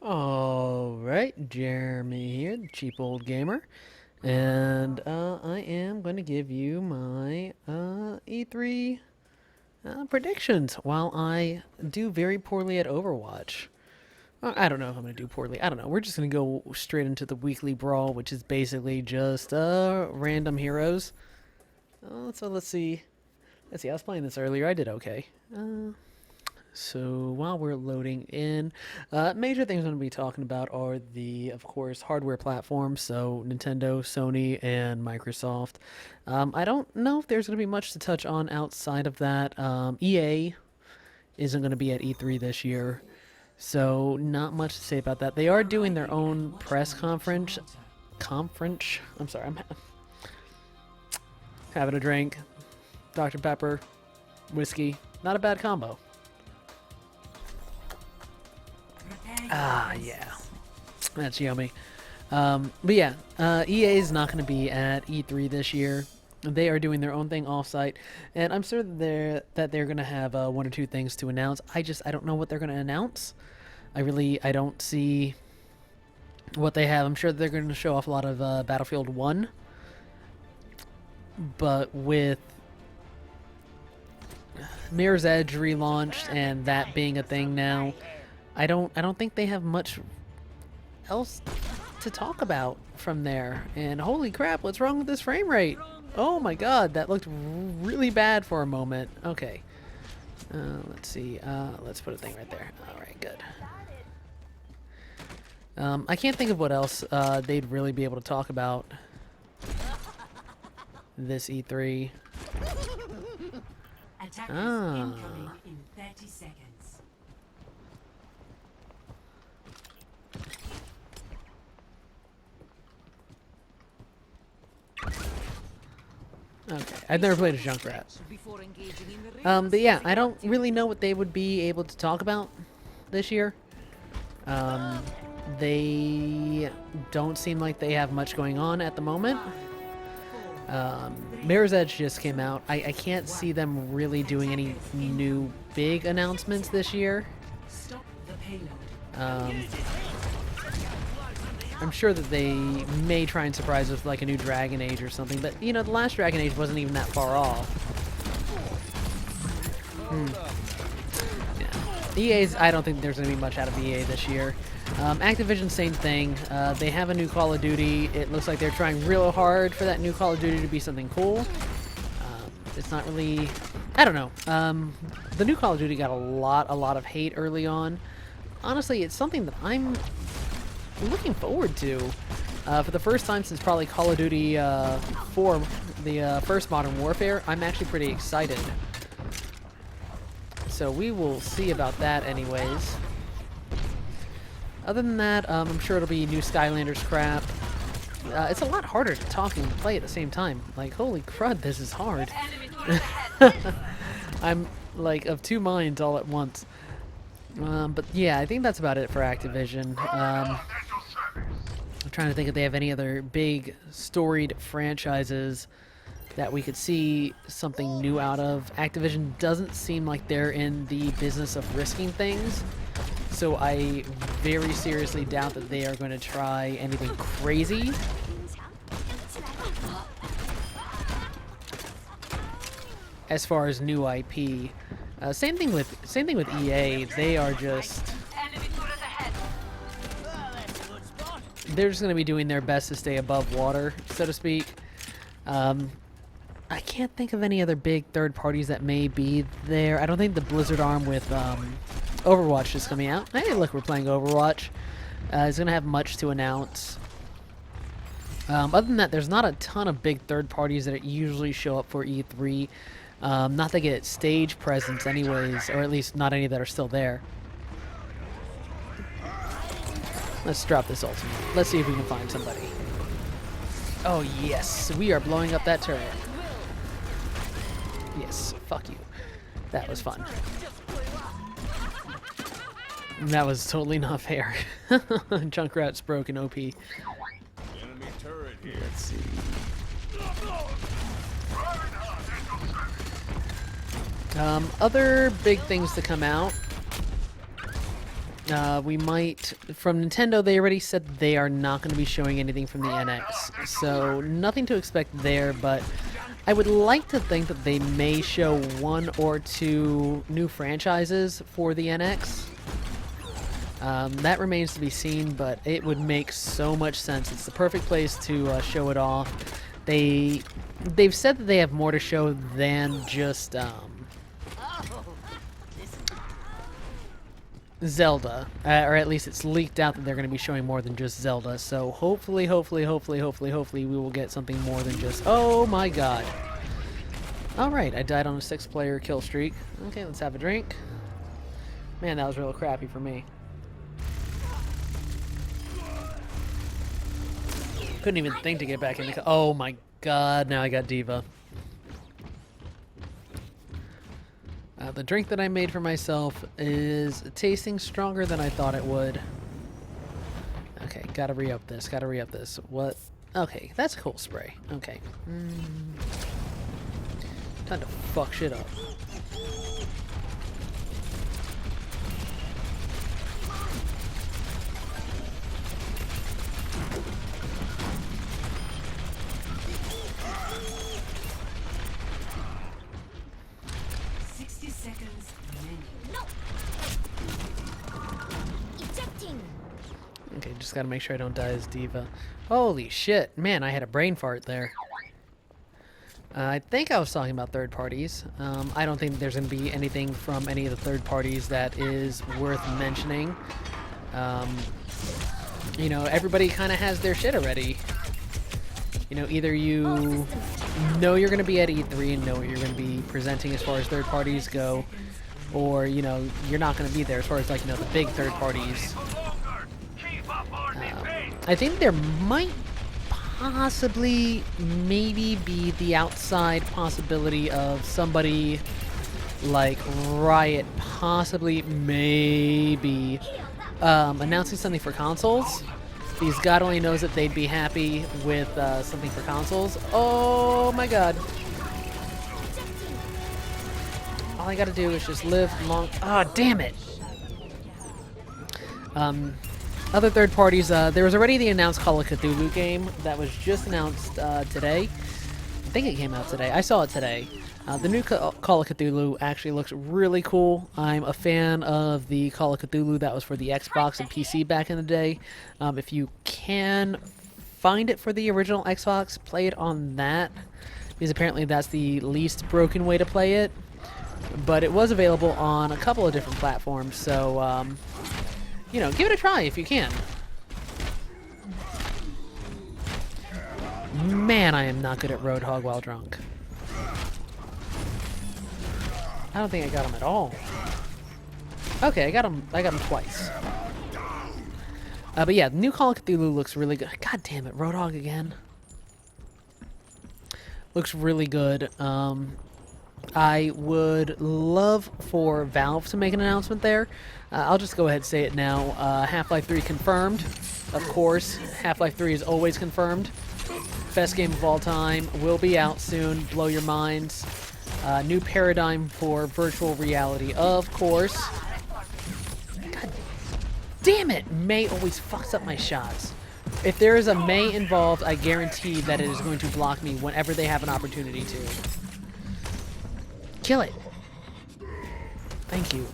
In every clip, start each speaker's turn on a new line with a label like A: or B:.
A: Alright, Jeremy here, the cheap old gamer, and I am going to give you my E3 predictions while I do very poorly at Overwatch. I don't know if I'm going to do poorly. I don't know. We're just going to go straight into the weekly brawl, which is basically just random heroes. So let's see. I was playing this earlier. I did okay. So while we're loading in, major things I'm going to be talking about are of course, hardware platforms. So Nintendo, Sony, and Microsoft. I don't know if there's going to be much to touch on outside of that. EA isn't going to be at E3 this year, so not much to say about that. They are doing their own press conference. I'm sorry, I'm having a drink. Dr. Pepper, whiskey, not a bad combo. Ah, yeah. That's yummy. But yeah, EA is not going to be at E3 this year. They are doing their own thing offsite, and I'm sure that they're going to have one or two things to announce. I don't know what they're going to announce. I don't see what they have. I'm sure they're going to show off a lot of Battlefield 1, but with Mirror's Edge relaunched and that being a thing now, I don't think they have much else to talk about from there. And holy crap, what's wrong with this frame rate? Oh my god, that looked really bad for a moment. Okay. Let's see. Let's put a thing right there. Alright, good. I can't think of what else they'd really be able to talk about this E3. Ah.
B: In 30 seconds.
A: Okay, I've never played a Junkrat. But yeah, I don't really know what they would be able to talk about this year. They don't seem like they have much going on at the moment. Mirror's Edge just came out. I can't see them really doing any new big announcements this year. I'm sure that they may try and surprise us with like a new Dragon Age or something, but you know, the last Dragon Age wasn't even that far off. Yeah. EA's, I don't think there's going to be much out of EA this year. Activision, same thing. They have a new Call of Duty. It looks like they're trying real hard for that new Call of Duty to be something cool. It's not really... I don't know. The new Call of Duty got a lot of hate early on. Honestly, it's something that I'm looking forward to. For the first time since probably Call of Duty 4, the first Modern Warfare, I'm actually pretty excited. So we will see about that anyways. Other than that, I'm sure it'll be new Skylanders crap. It's a lot harder to talk and play at the same time. Like, holy crud, this is hard. I'm, like, of two minds all at once. But yeah, I think that's about it for Activision. I'm trying to think if they have any other big, storied franchises that we could see something new out of. Activision doesn't seem like they're in the business of risking things. So I very seriously doubt that they are going to try anything crazy. As far as new IP, same thing with EA. They're just going to be doing their best to stay above water, so to speak. I can't think of any other big third parties that may be there. I don't think the Blizzard arm with Overwatch is coming out. Hey, look, we're playing Overwatch. Is going to have much to announce. Other than that, there's not a ton of big third parties that usually show up for E3. Not to get stage presence anyways, or at least not any that are still there. Let's drop this ultimate. Let's see if we can find somebody. Oh yes, we are blowing up that turret. Yes, fuck you. That was fun. That was totally not fair. Junkrat's broken OP.
C: Enemy turret here.
A: Let's see. Other big things to come out. We might, from Nintendo, they already said they are not going to be showing anything from the NX, so nothing to expect there, but I would like to think that they may show 1 or 2 new franchises for the NX. That remains to be seen, but it would make so much sense. It's the perfect place to show it off. They've said that they have more to show than just Zelda, or at least it's leaked out that they're going to be showing more than just Zelda. So hopefully we will get something more than just. Oh my God! All right, I died on a 6-player kill streak. Okay, let's have a drink. Man, that was real crappy for me. Couldn't even think to get back in the. Oh my God! Now I got Diva. The drink that I made for myself is tasting stronger than I thought it would. Okay, gotta re-up this, gotta re-up this. What? Okay, that's a cool spray. Okay. Time to fuck shit up. Okay, just gotta make sure I don't die as Diva. Holy shit, man, I had a brain fart there. I think I was talking about third parties. I don't think there's gonna be anything from any of the third parties that is worth mentioning. You know, everybody kind of has their shit already. You know, either you know you're gonna be at E3 and know what you're gonna be presenting as far as third parties go, or, you know, you're not gonna be there as far as, like, you know, the big third parties. I think there might possibly maybe be the outside possibility of somebody like Riot possibly maybe announcing something for consoles, because God only knows that they'd be happy with something for consoles. Oh my God. All I gotta do is just live long. Ah, damn it. Other third parties, there was already the announced Call of Cthulhu game that was just announced today. I think it came out today. I saw it today. The new Call of Cthulhu actually looks really cool. I'm a fan of the Call of Cthulhu that was for the Xbox and PC back in the day. If you can find it for the original Xbox, play it on that, because apparently that's the least broken way to play it. But it was available on a couple of different platforms, so you know, give it a try if you can. Man, I am not good at Roadhog while drunk. I don't think I got him at all. Okay, I got him twice. But yeah, the new Call of Cthulhu looks really good. God damn it, Roadhog again. Looks really good. I would love for Valve to make an announcement there. I'll just go ahead and say it now. Half-Life 3 confirmed. Of course, Half-Life 3 is always confirmed. Best game of all time. Will be out soon. Blow your minds. New paradigm for virtual reality. Of course. God damn it! May always fucks up my shots. If there is a May involved, I guarantee that it is going to block me whenever they have an opportunity to. Kill it. Thank you.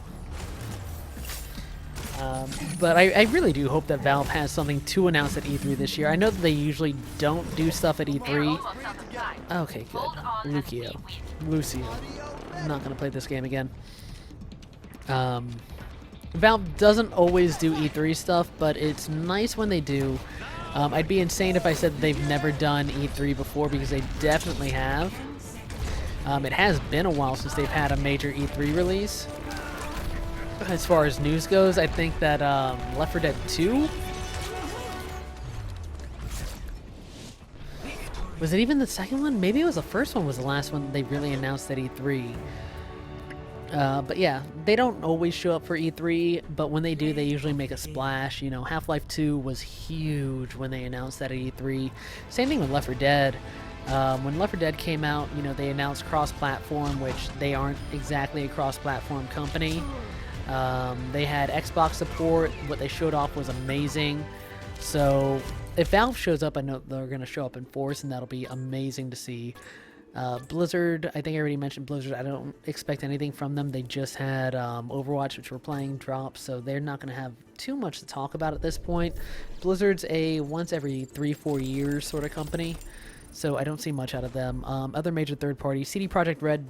A: But I really do hope that Valve has something to announce at E3 this year. I know that they usually don't do stuff at E3. Okay, good. Lucio. I'm not going to play this game again. Valve doesn't always do E3 stuff, but it's nice when they do. I'd be insane if I said that they've never done E3 before, because they definitely have. It has been a while since they've had a major E3 release. As far as news goes, I think that Left 4 Dead 2? Was it even the second one? Maybe it was the first one was the last one they really announced at E3. But yeah, they don't always show up for E3, but when they do, they usually make a splash. You know, Half-Life 2 was huge when they announced that at E3. Same thing with Left 4 Dead. When Left 4 Dead came out, you know, they announced cross-platform, which they aren't exactly a cross-platform company. They had Xbox support. What they showed off was amazing. So if Valve shows up, I know they're going to show up in force, and that'll be amazing to see. Blizzard, I think I already mentioned Blizzard. I don't expect anything from them. They just had Overwatch, which we're playing, drop, so they're not going to have too much to talk about at this point. Blizzard's a once every 3-4 years sort of company, so I don't see much out of them. Other major third parties, CD Projekt Red,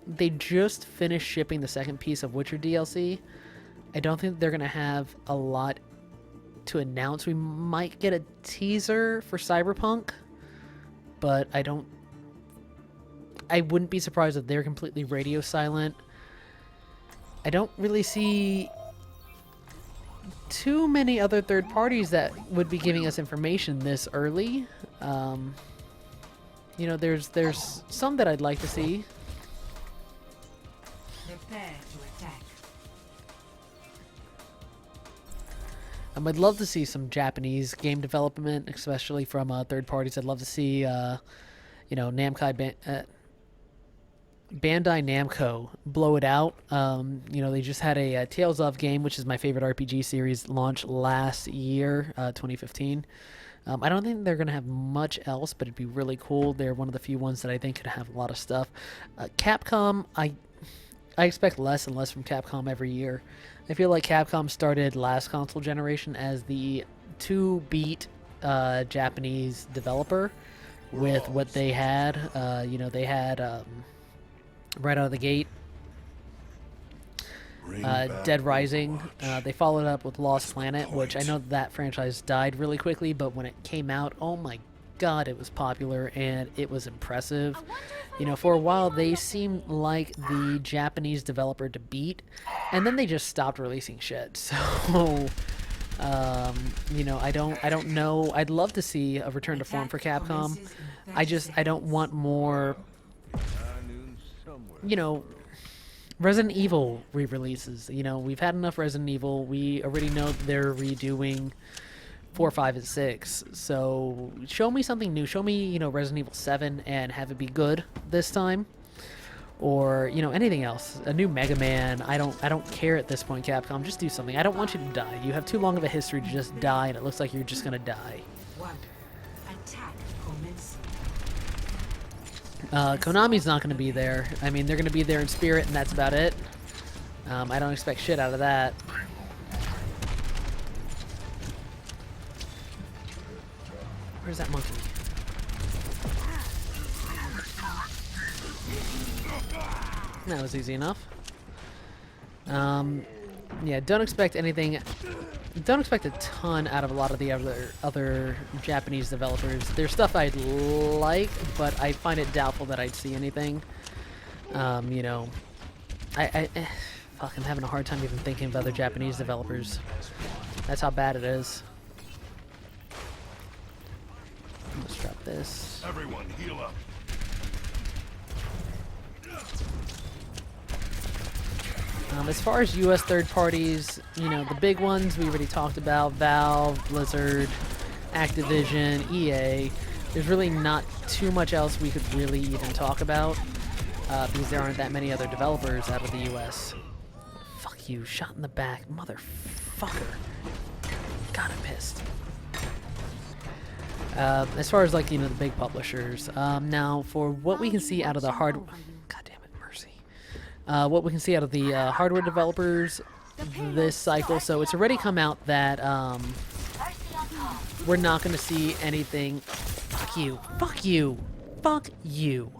A: they just finished shipping the second piece of Witcher DLC. I don't think they're going to have a lot to announce. We might get a teaser for Cyberpunk, but I wouldn't be surprised if they're completely radio silent. I don't really see too many other third parties that would be giving us information this early. You know, there's some that I'd like to see.
B: Prepare to attack.
A: I'd love to see some Japanese game development, especially from third parties. I'd love to see, you know, Bandai Namco blow it out. You know, they just had a Tales of game, which is my favorite RPG series, launch last year, 2015. I don't think they're going to have much else, but it'd be really cool. They're one of the few ones that I think could have a lot of stuff. Capcom, I expect less and less from Capcom every year. I feel like Capcom started last console generation as the 2-beat Japanese developer with what they had. You know, they had right out of the gate Dead Rising. They followed up with Lost Planet, which I know that franchise died really quickly, but when it came out, oh my god, it was popular and it was impressive. You know, for a while they seemed like the Japanese developer to beat, and then they just stopped releasing shit. So you know, I don't know. I'd love to see a return to form for Capcom. I don't want more, you know, Resident Evil re-releases. You know, we've had enough Resident Evil. We already know they're redoing 4, 5, and 6. So show me something new. Show me, you know, Resident Evil 7 and have it be good this time. Or, you know, anything else. A new Mega Man. I don't care at this point, Capcom. Just do something. I don't want you to die. You have too long of a history to just die, and it looks like you're just gonna die.
B: Attack commencing.
A: Konami's not going to be there. I mean, they're going to be there in spirit, and that's about it. I don't expect shit out of that. Where's that monkey? That was easy enough. Yeah, don't expect anything. Don't expect a ton out of a lot of the other Japanese developers. There's stuff I'd like, but I find it doubtful that I'd see anything. You know, fuck, I'm having a hard time even thinking of other Japanese developers. That's how bad it is. Let's drop this.
C: Everyone, heal up.
A: As far as U.S. third parties, you know, the big ones we already talked about: Valve, Blizzard, Activision, EA. There's really not too much else we could really even talk about because there aren't that many other developers out of the U.S. Fuck you, shot in the back, motherfucker. God, I'm pissed. As far as, like, you know, the big publishers, now for what we can see out of the hard. What we can see out of the hardware developers this cycle. So it's already come out that we're not going to see anything. Fuck you. Fuck you. Fuck you.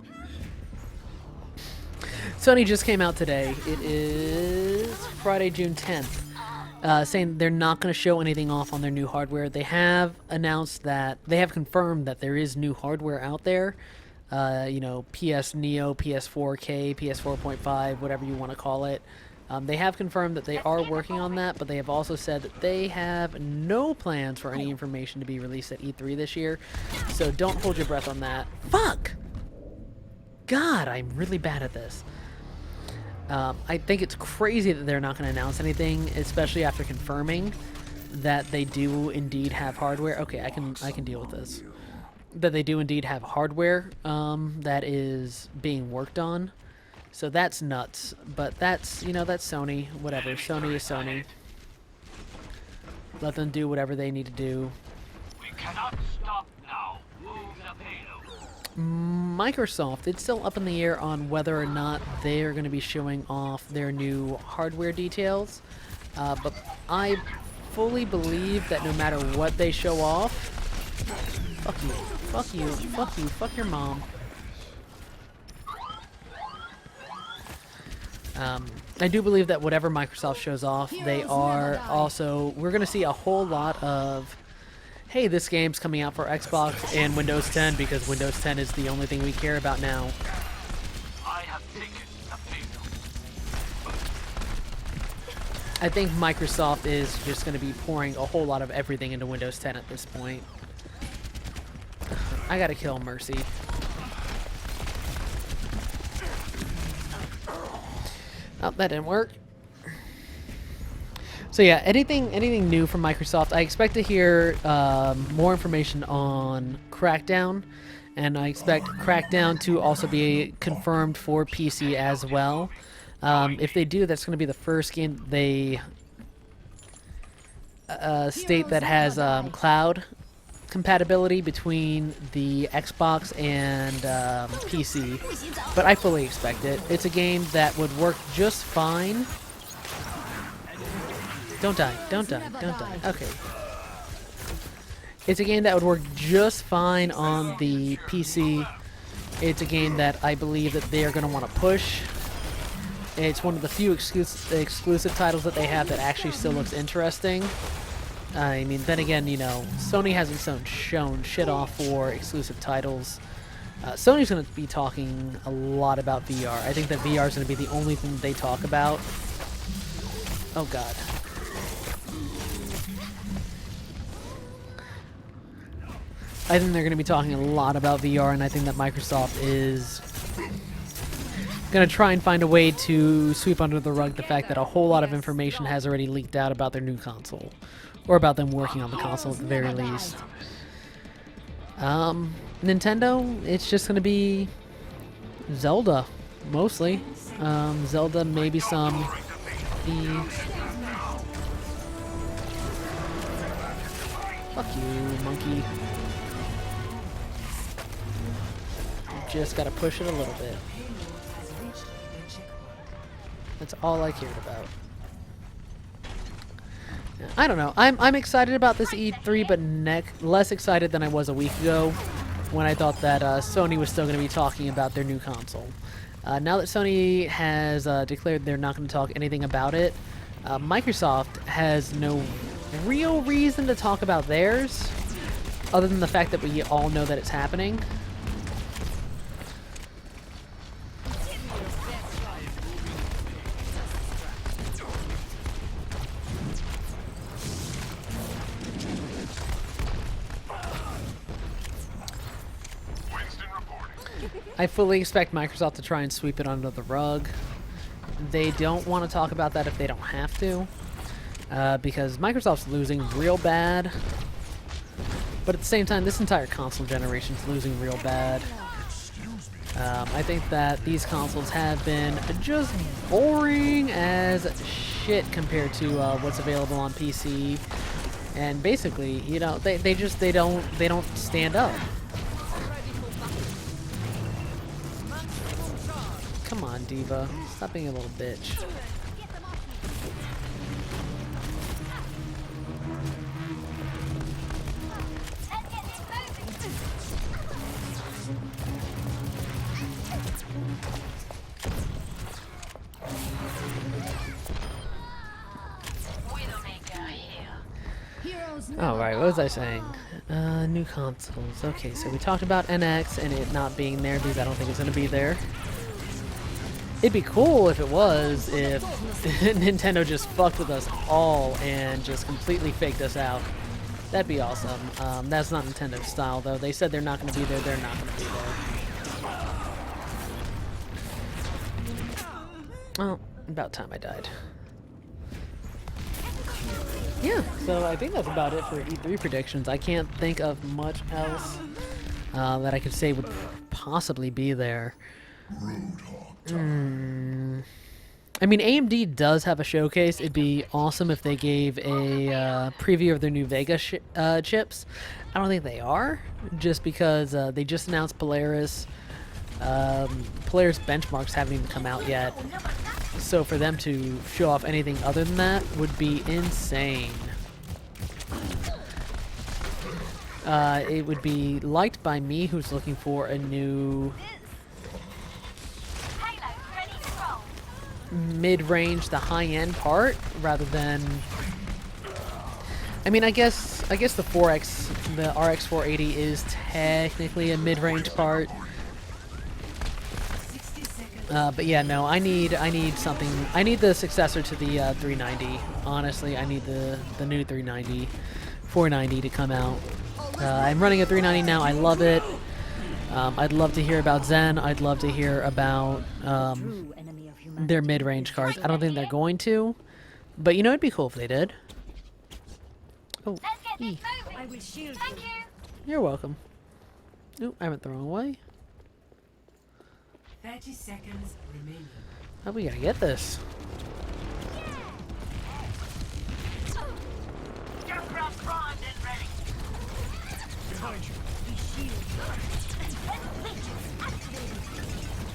A: Sony just came out today. It is Friday, June 10th. Saying they're not going to show anything off on their new hardware. They have announced that, they have confirmed that there is new hardware out there. You know, PS Neo, PS4K, PS4.5, whatever you want to call it. They have confirmed that they are working on that, but they have also said that they have no plans for any information to be released at E3 this year. So don't hold your breath on that. Fuck! God, I'm really bad at this. I think it's crazy that they're not going to announce anything, especially after confirming that they do indeed have hardware. Okay, I can deal with this. That they do indeed have hardware that is being worked on. So that's nuts. But that's, you know, that's Sony. Whatever. Sony is Sony. Let them do whatever they need to do.
D: We cannot stop now. Move the payload.
A: Microsoft, it's still up in the air on whether or not they are going to be showing off their new hardware details. But I fully believe that no matter what they show off, fuck you, fuck you, fuck you, fuck your mom. I do believe that whatever Microsoft shows off, they are also, we're going to see a whole lot of, hey, this game's coming out for Xbox and Windows 10 because Windows 10 is the only thing we care about now.
D: I have taken the payload.
A: I think Microsoft is just going to be pouring a whole lot of everything into Windows 10 at this point. I gotta kill Mercy. Oh, that didn't work. So yeah, anything new from Microsoft, I expect to hear more information on Crackdown, and I expect Crackdown to also be confirmed for PC as well. If they do, that's going to be the first game they state that has cloud compatibility between the Xbox and PC, but I fully expect it. It's a game that would work just fine. Don't die, don't die, don't die. Okay. It's a game that would work just fine on the PC. It's a game that I believe that they are going to want to push. It's one of the few exclusive titles that they have that actually still looks interesting. I mean, then again, you know, Sony hasn't shown shit off for exclusive titles. Sony's going to be talking a lot about VR. I think that VR is going to be the only thing they talk about. Oh, God. I think they're going to be talking a lot about VR, and I think that Microsoft is going to try and find a way to sweep under the rug the fact that a whole lot of information has already leaked out about their new console. Or about them working on the console at the very least. Nintendo, it's just going to be Zelda, mostly. Zelda, maybe some... Fuck you, monkey. Just gotta push it a little bit. That's all I cared about. I don't know. I'm excited about this E3, but less excited than I was a week ago when I thought that Sony was still going to be talking about their new console. Now that Sony has declared they're not going to talk anything about it, Microsoft has no real reason to talk about theirs, other than the fact that we all know that it's happening. I fully expect Microsoft to try and sweep it under the rug. They don't want to talk about that if they don't have to, because Microsoft's losing real bad. But at the same time, this entire console generation's losing real bad. I think that these consoles have been just boring as shit compared to what's available on PC. And basically, you know, they don't stand up. Come on, Diva. Stop being a little bitch. Alright, what was I saying? New consoles. Okay, so we talked about NX and it not being there because I don't think it's going to be there. It'd be cool if it was, if Nintendo just fucked with us all and just completely faked us out. That'd be awesome. That's not Nintendo style, though. They said they're not going to be there, they're not going to be there. Well, about time I died. Yeah, so I think that's about it for E3 predictions. I can't think of much else that I could say would possibly be there.
E: Roadhog
A: I mean, AMD does have a showcase. It'd be awesome if they gave a preview of their new Vega chips. I don't think they are, just because they just announced Polaris. Polaris benchmarks haven't even come out yet. So for them to show off anything other than that would be insane. It would be liked by me, who's looking for a new mid-range, the high-end part, rather than. I mean, I guess the 4X, the RX 480 is technically a mid-range part.
B: 60 seconds.
A: But yeah, no, I need something. I need the successor to the 390. Honestly, I need the new 390, 490 to come out. I'm running a 390 now. I love it. I'd love to hear about Zen. I'd love to hear about their mid-range cards. I don't think they're going to, but you know, it'd be cool if they did. Oh,
E: I
B: will shield
E: Thank you.
A: you're welcome. Ooh, I went the wrong way.
B: 30 seconds remaining.
A: Oh, we gotta get this.
D: Aircraft primed and ready.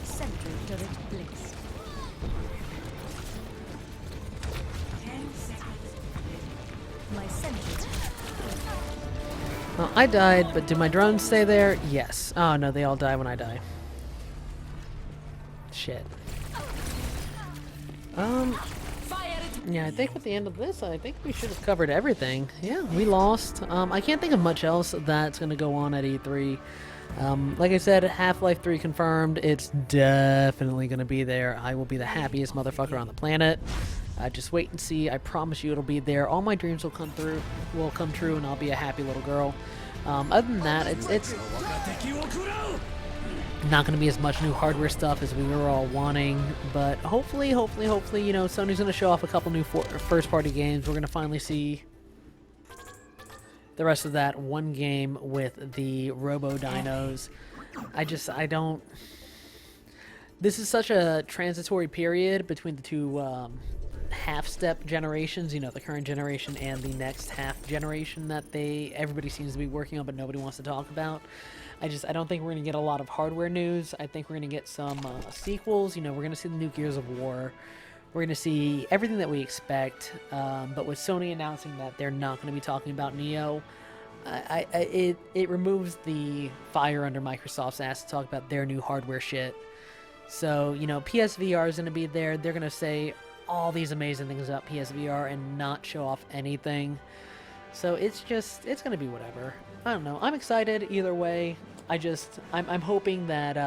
E: Central turret placed.
B: 10 seconds remaining.
E: My sentry.
A: Well, I died, but do my drones stay there? Yes. Oh no, they all die when I die. Shit. Yeah, I think with the end of this, I think we should have covered everything. Yeah, we lost. I can't think of much else that's going to go on at E3. Like I said, Half-Life 3 confirmed. It's definitely going to be there. I will be the happiest motherfucker on the planet. Just wait and see. I promise you it'll be there. All my dreams will come true, and I'll be a happy little girl. Other than that, it's not going to be as much new hardware stuff as we were all wanting, but hopefully, you know, Sony's going to show off a couple new first-party games. We're going to finally see the rest of that one game with the Robo Dinos. I don't. This is such a transitory period between the two half-step generations, you know, the current generation and the next half generation that everybody seems to be working on, but nobody wants to talk about. I don't think we're going to get a lot of hardware news. I think we're going to get some sequels. You know, we're going to see the new Gears of War. We're going to see everything that we expect. But with Sony announcing that they're not going to be talking about Neo, it removes the fire under Microsoft's ass to talk about their new hardware shit. So, you know, PSVR is going to be there. They're going to say all these amazing things about PSVR and not show off anything. So it's going to be whatever. I don't know. I'm excited either way. I'm hoping that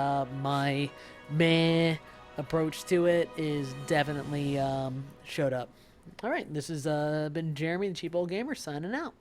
A: my meh approach to it is definitely showed up. All right, this has been Jeremy, the Cheap Old Gamer, signing out.